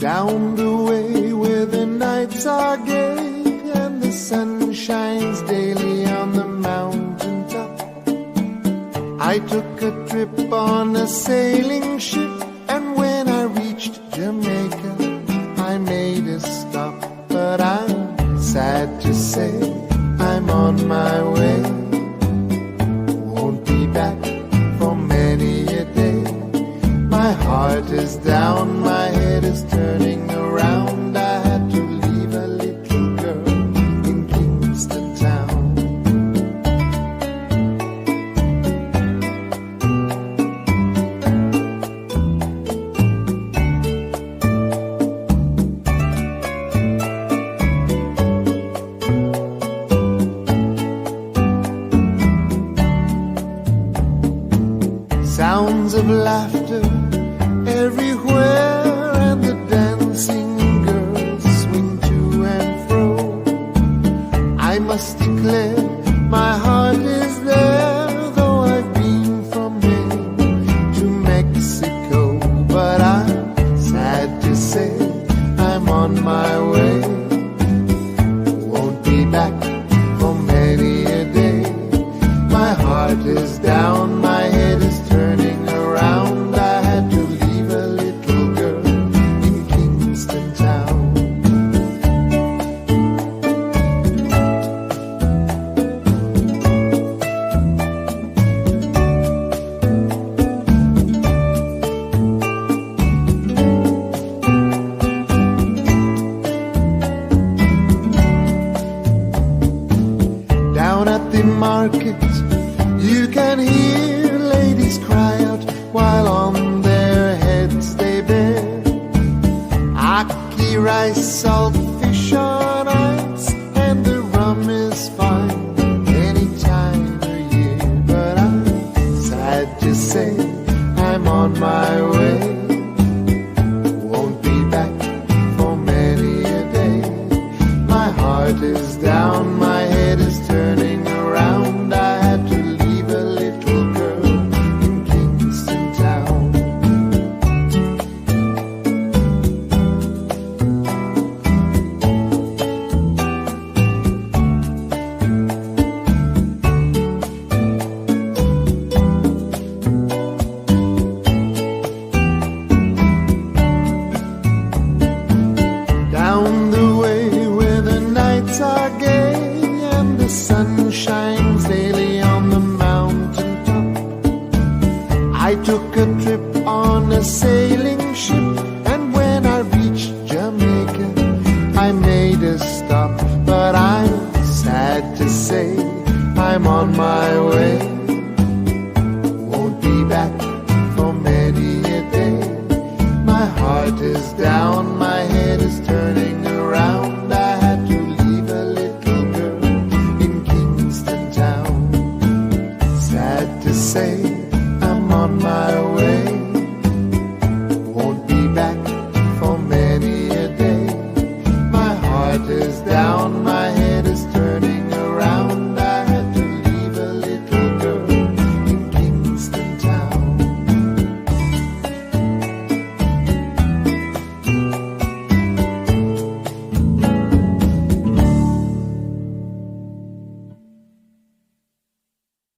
Down the way where the nights are gay and the sun shines daily on the mountain top, I took a trip on a sailing ship, and when I reached Jamaica, I made a stop. But I'm sad to say I'm on my way. Won't be back for many a day. My heart is down, my head is turning around. I had to leave a little girl in Kingston town. Sounds of laughter everywhere, and the dancing girls swing to and fro. I must declare my heart is there, though I've been from Maine to Mexico. But I'm sad to say I'm on my way. Won't be back for many a day. My heart is down, my head is turning around. I had to leave a little girl in Kingston town. Down at the market you can hear ladies cry out while on their heads they bear ackee rice, salt fish on ice, and the rum is fine any time of year. But I'm sad to say I'm on my way. Won't be back for many a day. My heart is down, my head is turning around. I had to leave a little girl in Kingston town. Down the way where the nights are gay and the sun shines daily on the mountain top, I took a trip on a sailing ship, and when I reached Jamaica, I made a stop. But I'm sad to say I'm on my way.